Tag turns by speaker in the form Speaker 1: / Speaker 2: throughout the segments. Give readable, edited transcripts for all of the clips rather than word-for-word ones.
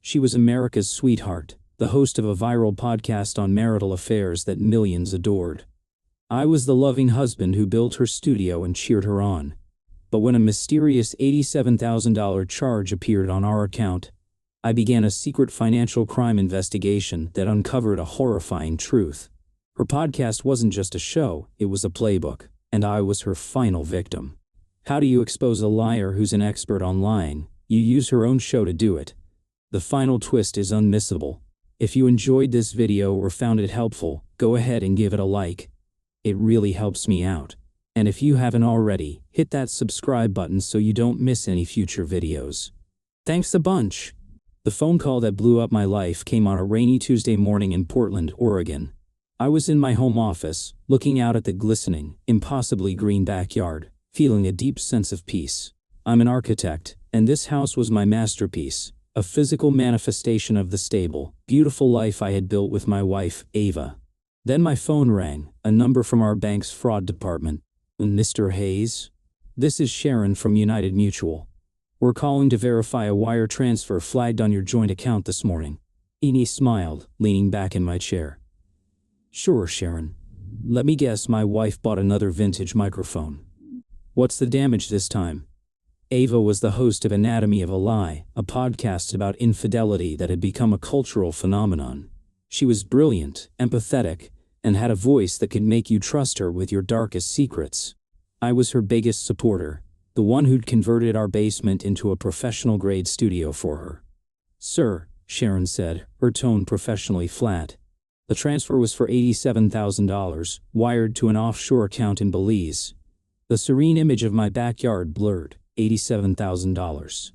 Speaker 1: She was America's sweetheart, the host of a viral podcast on marital affairs that millions adored. I was the loving husband who built her studio and cheered her on. But when a mysterious $87,000 charge appeared on our account, I began a secret financial crime investigation that uncovered a horrifying truth. Her podcast wasn't just a show, it was a playbook, and I was her final victim. How do you expose a liar who's an expert on lying? You use her own show to do it. The final twist is unmissable. If you enjoyed this video or found it helpful, go ahead and give it a like. It really helps me out. And if you haven't already, hit that subscribe button so you don't miss any future videos. Thanks a bunch. The phone call that blew up my life came on a rainy Tuesday morning in Portland, Oregon. I was in my home office, looking out at the glistening, impossibly green backyard, feeling a deep sense of peace. I'm an architect, and this house was my masterpiece, a physical manifestation of the stable, beautiful life I had built with my wife, Ava. Then my phone rang, a number from our bank's fraud department. Mr. Hayes? This is Sharon from United Mutual. We're calling to verify a wire transfer flagged on your joint account this morning. Eni smiled, leaning back in my chair. Sure, Sharon. Let me guess, my wife bought another vintage microphone. What's the damage this time? Ava was the host of Anatomy of a Lie, a podcast about infidelity that had become a cultural phenomenon. She was brilliant, empathetic, and had a voice that could make you trust her with your darkest secrets. I was her biggest supporter, the one who'd converted our basement into a professional-grade studio for her. Sir, Sharon said, her tone professionally flat. The transfer was for $87,000, wired to an offshore account in Belize. The serene image of my backyard blurred. $87,000.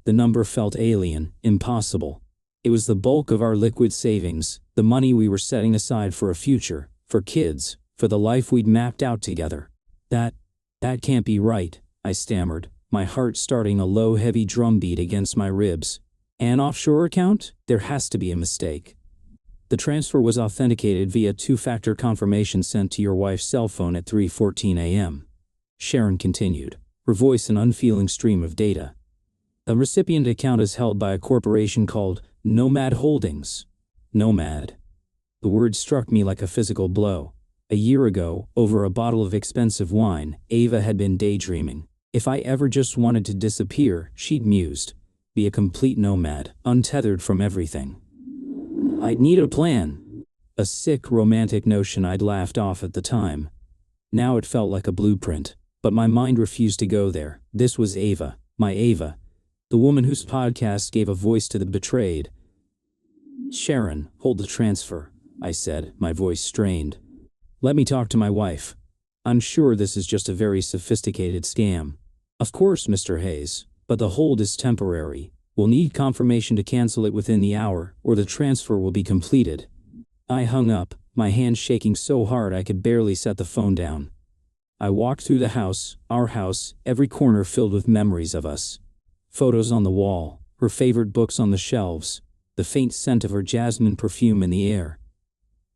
Speaker 1: The number felt alien, impossible. It was the bulk of our liquid savings, the money we were setting aside for a future, for kids, for the life we'd mapped out together. That can't be right, I stammered, my heart starting a low, heavy drumbeat against my ribs. An offshore account? There has to be a mistake. The transfer was authenticated via two-factor confirmation sent to your wife's cell phone at 3:14 a.m. Sharon continued, her voice an unfeeling stream of data. The recipient account is held by a corporation called Nomad Holdings. Nomad. The word struck me like a physical blow. A year ago, over a bottle of expensive wine, Ava had been daydreaming. If I ever just wanted to disappear, she'd mused. Be a complete nomad, untethered from everything. I'd need a plan. A sick, romantic notion I'd laughed off at the time. Now it felt like a blueprint, but my mind refused to go there. This was Ava, my Ava, the woman whose podcast gave a voice to the betrayed. Sharon, hold the transfer, I said, my voice strained. Let me talk to my wife. I'm sure this is just a very sophisticated scam. Of course, Mr. Hayes, but the hold is temporary. We'll need confirmation to cancel it within the hour, or the transfer will be completed. I hung up, my hands shaking so hard I could barely set the phone down. I walked through the house, our house, every corner filled with memories of us. Photos on the wall, her favorite books on the shelves, the faint scent of her jasmine perfume in the air.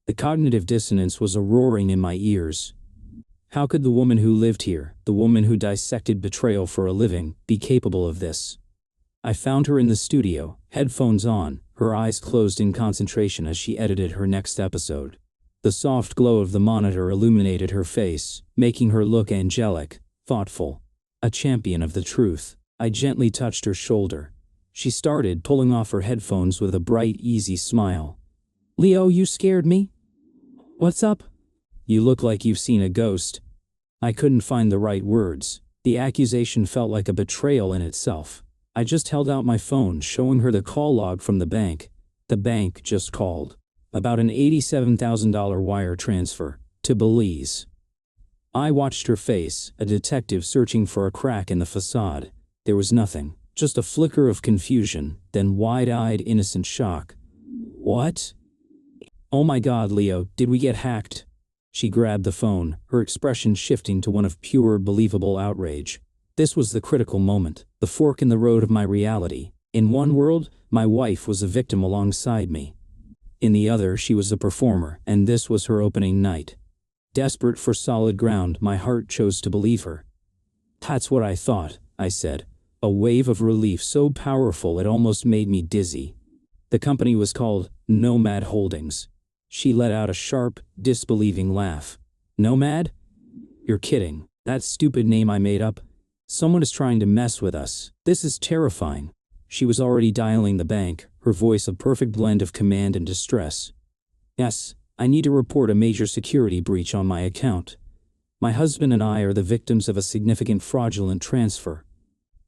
Speaker 1: The cognitive dissonance was a roaring in my ears. How could the woman who lived here, the woman who dissected betrayal for a living, be capable of this? I found her in the studio, headphones on, her eyes closed in concentration as she edited her next episode. The soft glow of the monitor illuminated her face, making her look angelic, thoughtful, a champion of the truth. I gently touched her shoulder. She started pulling off her headphones with a bright, easy smile. Leo, you scared me? What's up? You look like you've seen a ghost. I couldn't find the right words. The accusation felt like a betrayal in itself. I just held out my phone, showing her the call log from the bank. The bank just called. About an $87,000 wire transfer to Belize. I watched her face, a detective searching for a crack in the facade. There was nothing, just a flicker of confusion, then wide-eyed, innocent shock. What? Oh my God, Leo, did we get hacked? She grabbed the phone, her expression shifting to one of pure, believable outrage. This was the critical moment, the fork in the road of my reality. In one world, my wife was a victim alongside me. In the other, she was a performer, and this was her opening night. Desperate for solid ground, my heart chose to believe her. That's what I thought, I said, a wave of relief so powerful it almost made me dizzy. The company was called Nomad Holdings. She let out a sharp, disbelieving laugh. Nomad? You're kidding. That stupid name I made up? Someone is trying to mess with us. This is terrifying. She was already dialing the bank, her voice a perfect blend of command and distress. Yes, I need to report a major security breach on my account. My husband and I are the victims of a significant fraudulent transfer.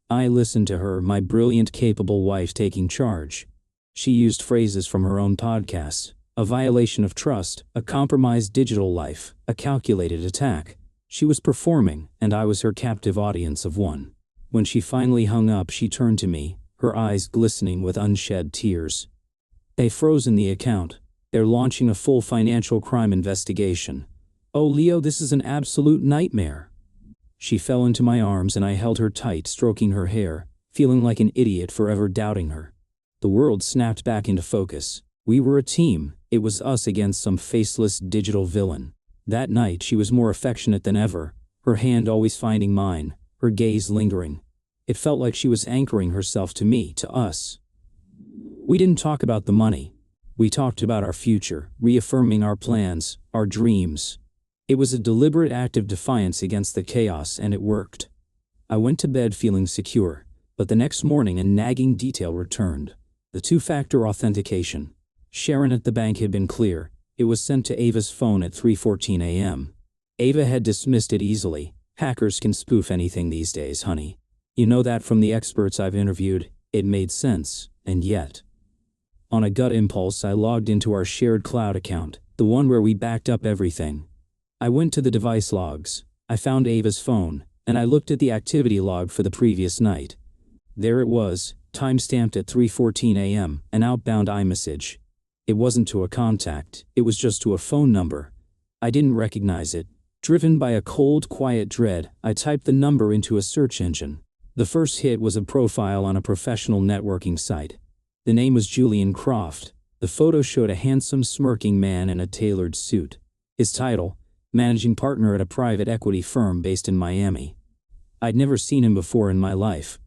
Speaker 1: I listened to her, my brilliant, capable wife taking charge. She used phrases from her own podcast. A violation of trust, a compromised digital life, a calculated attack. She was performing, and I was her captive audience of one. When she finally hung up, she turned to me, her eyes glistening with unshed tears. They've frozen the account. They're launching a full financial crime investigation. Oh, Leo, this is an absolute nightmare. She fell into my arms and I held her tight, stroking her hair, feeling like an idiot for ever doubting her. The world snapped back into focus. We were a team. It was us against some faceless digital villain. That night she was more affectionate than ever, her hand always finding mine, her gaze lingering. It felt like she was anchoring herself to me, to us. We didn't talk about the money. We talked about our future, reaffirming our plans, our dreams. It was a deliberate act of defiance against the chaos, and it worked. I went to bed feeling secure, but the next morning a nagging detail returned. The two-factor authentication. Sharon at the bank had been clear. It was sent to Ava's phone at 3:14 a.m. Ava had dismissed it easily. Hackers can spoof anything these days, honey. You know that from the experts I've interviewed. It made sense, and yet. On a gut impulse, I logged into our shared cloud account, the one where we backed up everything. I went to the device logs. I found Ava's phone, and I looked at the activity log for the previous night. There it was, time-stamped at 3:14 a.m., an outbound iMessage. It wasn't to a contact, it was just to a phone number. I didn't recognize it. Driven by a cold, quiet dread, I typed the number into a search engine. The first hit was a profile on a professional networking site. The name was Julian Croft. The photo showed a handsome, smirking man in a tailored suit. His title, managing partner at a private equity firm based in Miami. I'd never seen him before in my life.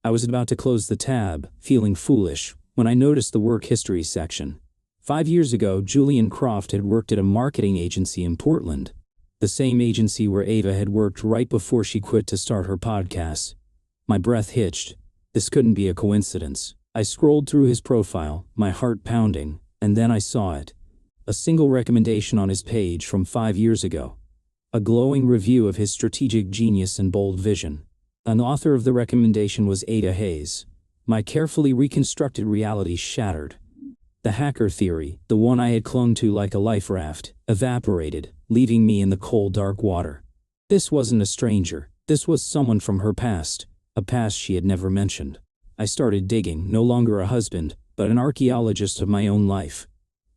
Speaker 1: I was about to close the tab, feeling foolish, when I noticed the work history section. 5 years ago, Julian Croft had worked at a marketing agency in Portland. The same agency where Ava had worked right before she quit to start her podcast. My breath hitched. This couldn't be a coincidence. I scrolled through his profile, my heart pounding, and then I saw it. A single recommendation on his page from 5 years ago. A glowing review of his strategic genius and bold vision. An author of the recommendation was Ada Hayes. My carefully reconstructed reality shattered. The hacker theory, the one I had clung to like a life raft, evaporated, leaving me in the cold, dark water. This wasn't a stranger. This was someone from her past, a past she had never mentioned. I started digging, no longer a husband, but an archaeologist of my own life.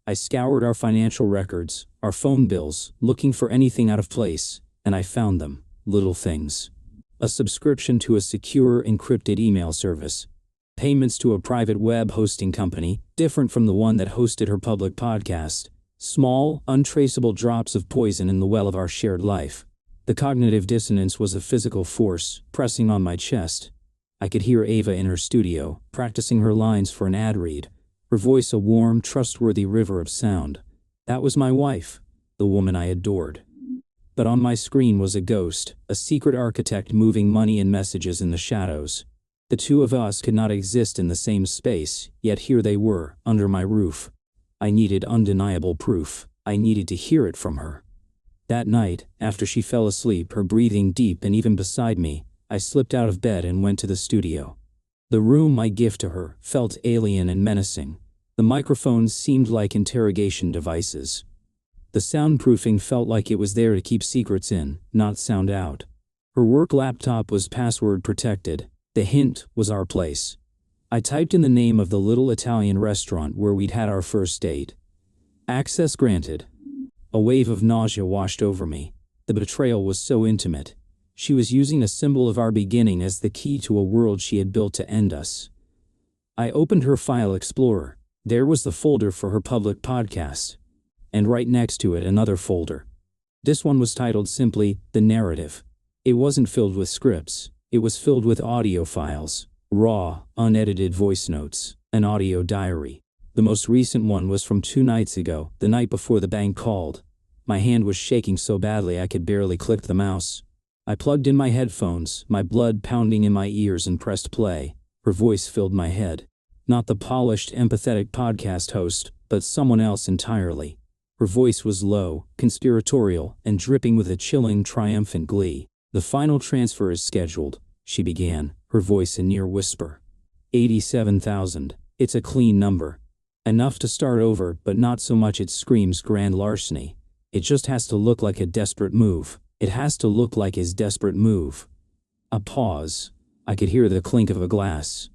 Speaker 1: I scoured our financial records, our phone bills, looking for anything out of place, and I found them. Little things. A subscription to a secure, encrypted email service. Payments to a private web hosting company, different from the one that hosted her public podcast. Small, untraceable drops of poison in the well of our shared life. The cognitive dissonance was a physical force, pressing on my chest. I could hear Ava in her studio, practicing her lines for an ad read. Her voice a warm, trustworthy river of sound. That was my wife, the woman I adored. But on my screen was a ghost, a secret architect moving money and messages in the shadows. The two of us could not exist in the same space, yet here they were, under my roof. I needed undeniable proof. I needed to hear it from her. That night, after she fell asleep, her breathing deep and even beside me, I slipped out of bed and went to the studio. The room, my gift to her, felt alien and menacing. The microphones seemed like interrogation devices. The soundproofing felt like it was there to keep secrets in, not sound out. Her work laptop was password protected. The hint was our place. I typed in the name of the little Italian restaurant where we'd had our first date. Access granted. A wave of nausea washed over me. The betrayal was so intimate. She was using a symbol of our beginning as the key to a world she had built to end us. I opened her file explorer. There was the folder for her public podcast. And right next to it another folder. This one was titled simply, The Narrative. It wasn't filled with scripts. It was filled with audio files, raw, unedited voice notes, an audio diary. The most recent one was from 2 nights ago, the night before the bank called. My hand was shaking so badly I could barely click the mouse. I plugged in my headphones, my blood pounding in my ears, and pressed play. Her voice filled my head. Not the polished, empathetic podcast host, but someone else entirely. Her voice was low, conspiratorial, and dripping with a chilling, triumphant glee. "The final transfer is scheduled," she began, her voice a near whisper. 87,000. It's a clean number. Enough to start over, but not so much it screams grand larceny. It just has to look like a desperate move. It has to look like his desperate move. A pause. I could hear the clink of a glass.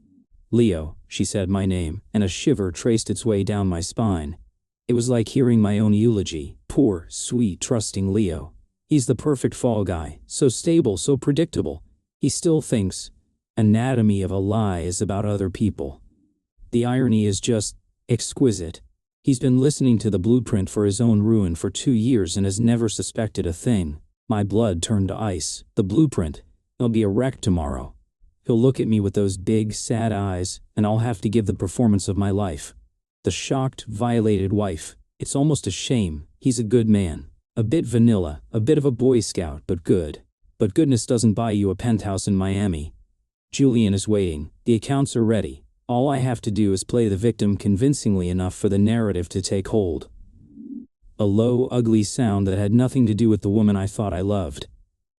Speaker 1: "Leo," she said my name, and a shiver traced its way down my spine. It was like hearing my own eulogy. Poor, sweet, trusting Leo. He's the perfect fall guy, so stable, so predictable. He still thinks Anatomy of a Lie is about other people. The irony is just exquisite. He's been listening to the blueprint for his own ruin for 2 years and has never suspected a thing. My blood turned to ice. The blueprint. He'll be a wreck tomorrow. He'll look at me with those big, sad eyes, and I'll have to give the performance of my life. The shocked, violated wife. It's almost a shame. He's a good man. A bit vanilla, a bit of a Boy Scout, but good. But goodness doesn't buy you a penthouse in Miami. Julian is waiting. The accounts are ready. All I have to do is play the victim convincingly enough for the narrative to take hold. A low, ugly sound that had nothing to do with the woman I thought I loved.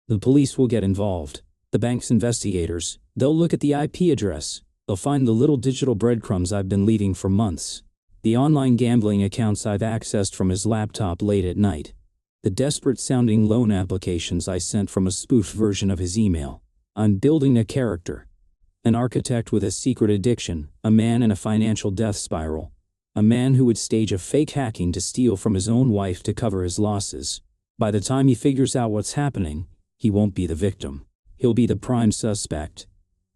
Speaker 1: The police will get involved. The bank's investigators. They'll look at the IP address. They'll find the little digital breadcrumbs I've been leaving for months. The online gambling accounts I've accessed from his laptop late at night. The desperate-sounding loan applications I sent from a spoofed version of his email. I'm building a character. An architect with a secret addiction, a man in a financial death spiral. A man who would stage a fake hacking to steal from his own wife to cover his losses. By the time he figures out what's happening, he won't be the victim. He'll be the prime suspect.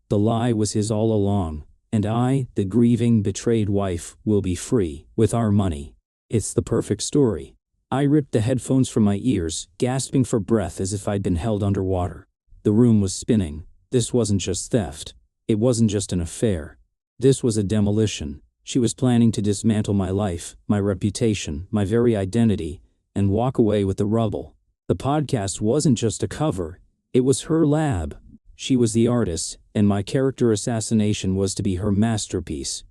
Speaker 1: The lie was his all along, and I, the grieving, betrayed wife, will be free, with our money. It's the perfect story. I ripped the headphones from my ears, gasping for breath as if I'd been held underwater. The room was spinning. This wasn't just theft. It wasn't just an affair. This was a demolition. She was planning to dismantle my life, my reputation, my very identity, and walk away with the rubble. The podcast wasn't just a cover. It was her lab. She was the artist, and my character assassination was to be her masterpiece.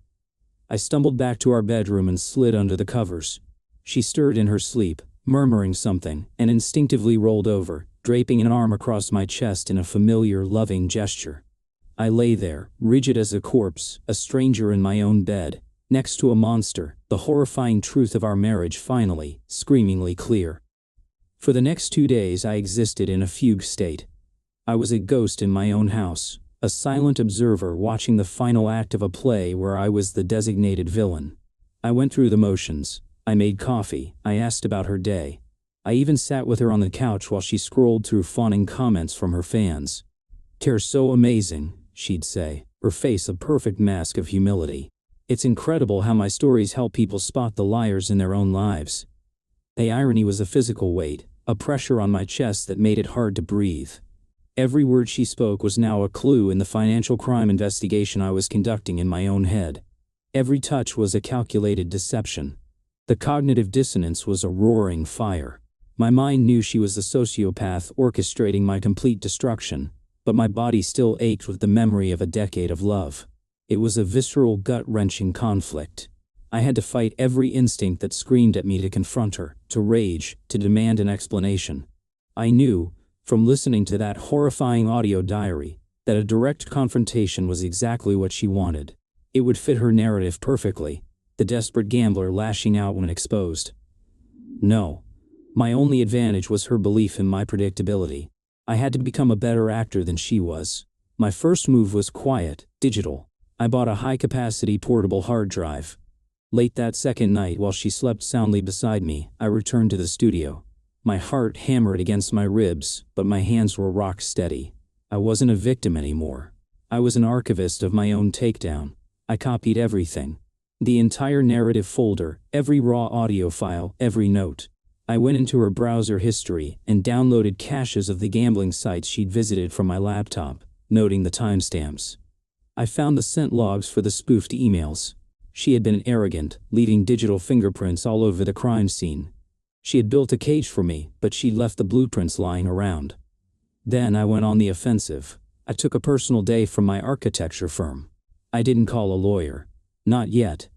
Speaker 1: I stumbled back to our bedroom and slid under the covers. She stirred in her sleep, murmuring something, and instinctively rolled over, draping an arm across my chest in a familiar, loving gesture. I lay there, rigid as a corpse, a stranger in my own bed, next to a monster, the horrifying truth of our marriage finally, screamingly clear. For the next 2 days I existed in a fugue state. I was a ghost in my own house, a silent observer watching the final act of a play where I was the designated villain. I went through the motions. I made coffee. I asked about her day. I even sat with her on the couch while she scrolled through fawning comments from her fans. "They're so amazing," she'd say, her face a perfect mask of humility. "It's incredible how my stories help people spot the liars in their own lives." The irony was a physical weight, a pressure on my chest that made it hard to breathe. Every word she spoke was now a clue in the financial crime investigation I was conducting in my own head. Every touch was a calculated deception. The cognitive dissonance was a roaring fire. My mind knew she was the sociopath orchestrating my complete destruction, but my body still ached with the memory of a decade of love. It was a visceral, gut-wrenching conflict. I had to fight every instinct that screamed at me to confront her, to rage, to demand an explanation. I knew, from listening to that horrifying audio diary, that a direct confrontation was exactly what she wanted. It would fit her narrative perfectly, the desperate gambler lashing out when exposed. No. My only advantage was her belief in my predictability. I had to become a better actor than she was. My first move was quiet, digital. I bought a high-capacity portable hard drive. Late that second night, while she slept soundly beside me, I returned to the studio. My heart hammered against my ribs, but my hands were rock steady. I wasn't a victim anymore. I was an archivist of my own takedown. I copied everything. The entire narrative folder, every raw audio file, every note. I went into her browser history and downloaded caches of the gambling sites she'd visited from my laptop, noting the timestamps. I found the sent logs for the spoofed emails. She had been arrogant, leaving digital fingerprints all over the crime scene. She had built a cage for me, but she'd left the blueprints lying around. Then I went on the offensive. I took a personal day from my architecture firm. I didn't call a lawyer. Not yet.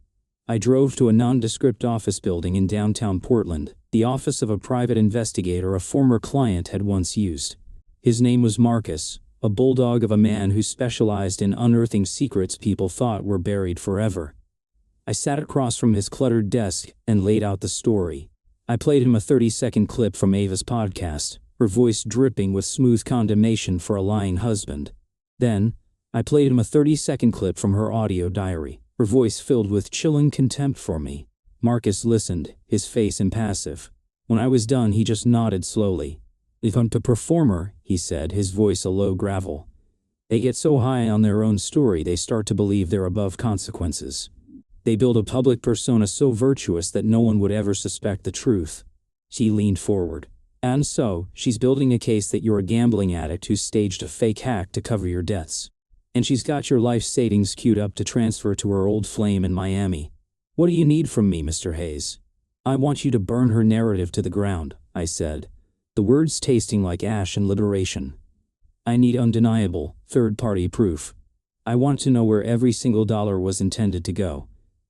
Speaker 1: I drove to a nondescript office building in downtown Portland, the office of a private investigator a former client had once used. His name was Marcus, a bulldog of a man who specialized in unearthing secrets people thought were buried forever. I sat across from his cluttered desk and laid out the story. I played him a 30-second clip from Ava's podcast, her voice dripping with smooth condemnation for a lying husband. Then, I played him a 30-second clip from her audio diary, her voice filled with chilling contempt for me. Marcus listened, his face impassive. When I was done, he just nodded slowly. "If I'm a performer," he said, his voice a low gravel. "They get so high on their own story they start to believe they're above consequences. They build a public persona so virtuous that no one would ever suspect the truth." She leaned forward. "And so, she's building a case that you're a gambling addict who staged a fake hack to cover your debts. And she's got your life savings queued up to transfer to her old flame in Miami. What do you need from me, Mr. Hayes?" "I want you to burn her narrative to the ground," I said, the words tasting like ash and liberation. "I need undeniable, third-party proof. I want to know where every single dollar was intended to go.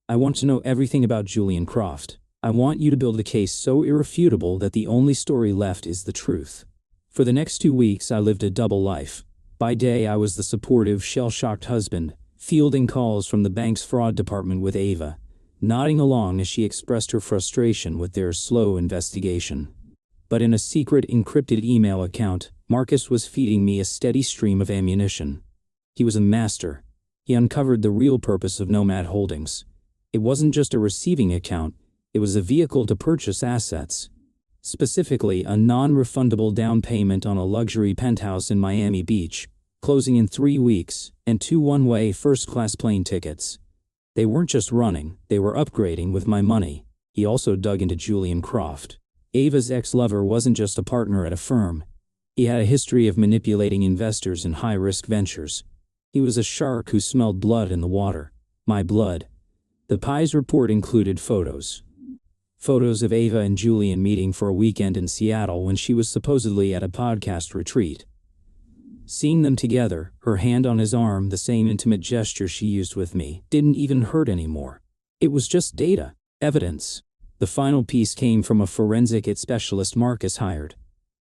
Speaker 1: I want to know everything about Julian Croft. I want you to build a case so irrefutable that the only story left is the truth." For the next 2 weeks I lived a double life. By day I was the supportive, shell-shocked husband, fielding calls from the bank's fraud department with Ava, nodding along as she expressed her frustration with their slow investigation. But in a secret encrypted email account, Marcus was feeding me a steady stream of ammunition. He was a master. He uncovered the real purpose of Nomad Holdings. It wasn't just a receiving account, it was a vehicle to purchase assets. Specifically, a non-refundable down payment on a luxury penthouse in Miami Beach, closing in 3 weeks, and 2 one-way first-class plane tickets. They weren't just running, they were upgrading with my money. He also dug into Julian Croft. Ava's ex-lover wasn't just a partner at a firm. He had a history of manipulating investors in high-risk ventures. He was a shark who smelled blood in the water. My blood. The Pies report included photos. Photos of Ava and Julian meeting for a weekend in Seattle when she was supposedly at a podcast retreat. Seeing them together, her hand on his arm, the same intimate gesture she used with me, didn't even hurt anymore. It was just data, evidence. The final piece came from a forensic specialist Marcus hired.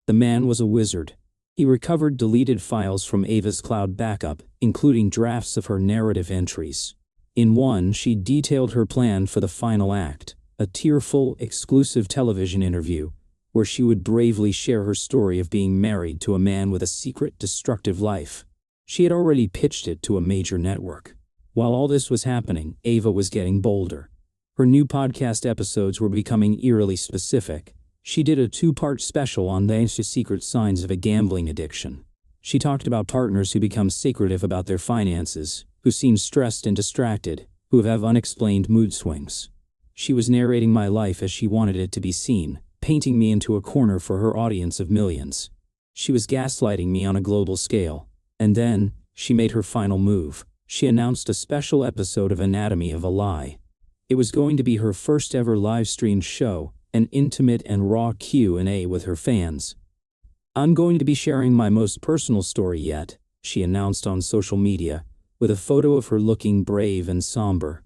Speaker 1: The man was a wizard. He recovered deleted files from Ava's cloud backup, including drafts of her narrative entries. In one, she detailed her plan for the final act, a tearful, exclusive television interview, where she would bravely share her story of being married to a man with a secret, destructive life. She had already pitched it to a major network. While all this was happening, Ava was getting bolder. Her new podcast episodes were becoming eerily specific. She did a 2-part special on the secret signs of a gambling addiction. She talked about partners who become secretive about their finances, who seem stressed and distracted, who have unexplained mood swings. She was narrating my life as she wanted it to be seen, painting me into a corner for her audience of millions. She was gaslighting me on a global scale. And then, she made her final move. She announced a special episode of Anatomy of a Lie. It was going to be her first ever live-streamed show, an intimate and raw Q&A with her fans. "I'm going to be sharing my most personal story yet," she announced on social media, with a photo of her looking brave and somber.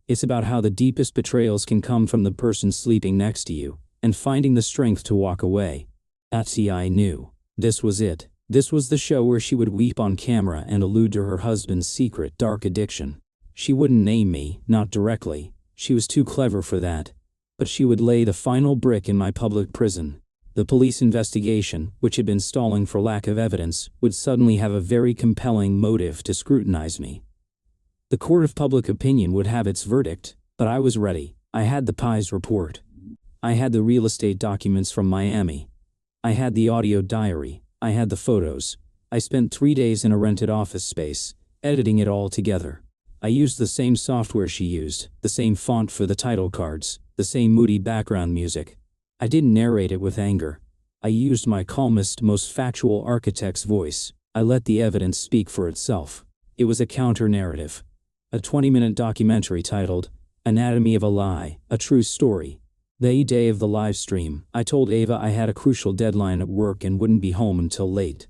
Speaker 1: "It's about how the deepest betrayals can come from the person sleeping next to you, and finding the strength to walk away." I knew. This was it. This was the show where she would weep on camera and allude to her husband's secret, dark addiction. She wouldn't name me, not directly. She was too clever for that. But she would lay the final brick in my public prison. The police investigation, which had been stalling for lack of evidence, would suddenly have a very compelling motive to scrutinize me. The court of public opinion would have its verdict, but I was ready. I had the Pies report. I had the real estate documents from Miami. I had the audio diary. I had the photos. I spent 3 days in a rented office space, editing it all together. I used the same software she used, the same font for the title cards, the same moody background music. I didn't narrate it with anger. I used my calmest, most factual architect's voice. I let the evidence speak for itself. It was a counter-narrative. A 20-minute documentary titled, Anatomy of a Lie, a True Story. The day of the live stream, I told Ava I had a crucial deadline at work and wouldn't be home until late.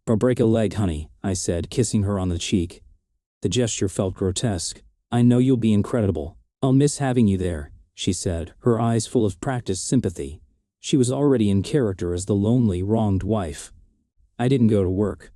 Speaker 1: Break a leg, honey, I said, kissing her on the cheek. The gesture felt grotesque. I know you'll be incredible. I'll miss having you there, she said, her eyes full of practiced sympathy. She was already in character as the lonely, wronged wife. I didn't go to work.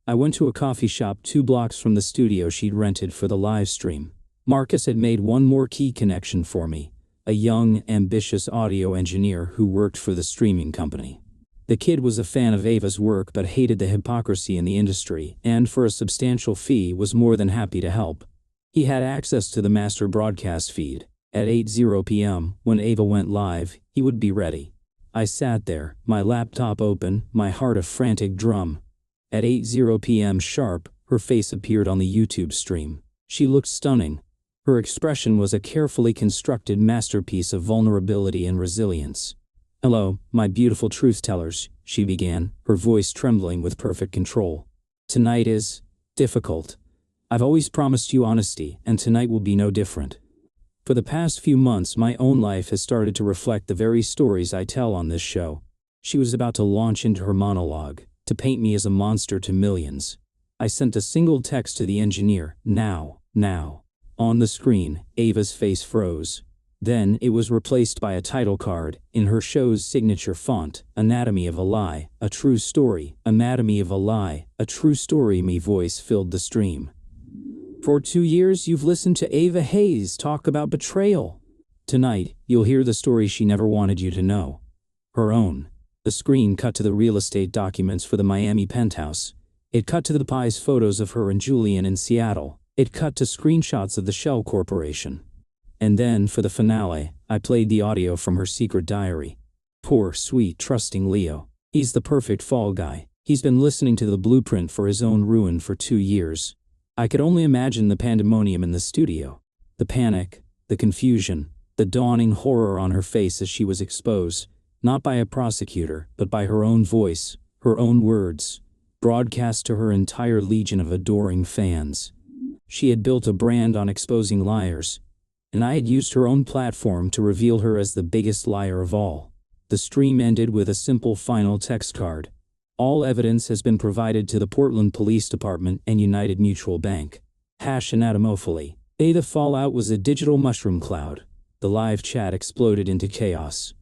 Speaker 1: I went to a coffee shop 2 blocks from the studio she'd rented for the live stream. Marcus had made one more key connection for me, a young, ambitious audio engineer who worked for the streaming company. The kid was a fan of Ava's work but hated the hypocrisy in the industry and, for a substantial fee, was more than happy to help. He had access to the master broadcast feed. At 8:00 p.m., when Ava went live, he would be ready. I sat there, my laptop open, my heart a frantic drum. At 8:00 p.m. sharp, her face appeared on the YouTube stream. She looked stunning. Her expression was a carefully constructed masterpiece of vulnerability and resilience. "Hello, my beautiful truth-tellers," she began, her voice trembling with perfect control. "Tonight is difficult. I've always promised you honesty, and tonight will be no different. For the past few months, my own life has started to reflect the very stories I tell on this show." She was about to launch into her monologue, to paint me as a monster to millions. I sent a single text to the engineer, now. On the screen, Ava's face froze. Then it was replaced by a title card, in her show's signature font, Anatomy of a Lie, a True Story. Anatomy of a Lie, a True Story. My voice filled the stream. "For 2 years you've listened to Ava Hayes talk about betrayal. Tonight, you'll hear the story she never wanted you to know. Her own." The screen cut to the real estate documents for the Miami penthouse. It cut to the Pies photos of her and Julian in Seattle. It cut to screenshots of the Shell Corporation. And then, for the finale, I played the audio from her secret diary. Poor, sweet, trusting Leo. He's the perfect fall guy. He's been listening to the blueprint for his own ruin for 2 years. I could only imagine the pandemonium in the studio. The panic, the confusion, the dawning horror on her face as she was exposed, not by a prosecutor, but by her own voice, her own words, broadcast to her entire legion of adoring fans. She had built a brand on exposing liars, and I had used her own platform to reveal her as the biggest liar of all. The stream ended with a simple final text card. "All evidence has been provided to the Portland Police Department and United Mutual Bank. #anatomophily." The fallout was a digital mushroom cloud. The live chat exploded into chaos.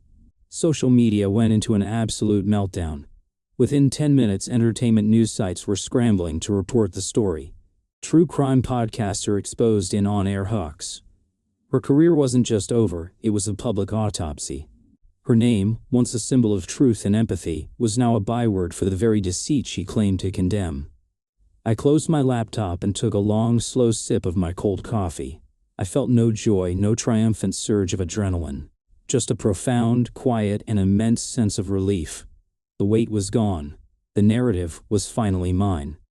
Speaker 1: Social media went into an absolute meltdown. Within 10 minutes, entertainment news sites were scrambling to report the story. True crime podcaster exposed in on-air hooks. Her career wasn't just over, it was a public autopsy. Her name, once a symbol of truth and empathy, was now a byword for the very deceit she claimed to condemn. I closed my laptop and took a long, slow sip of my cold coffee. I felt no joy, no triumphant surge of adrenaline. Just a profound, quiet, and immense sense of relief. The weight was gone. The narrative was finally mine.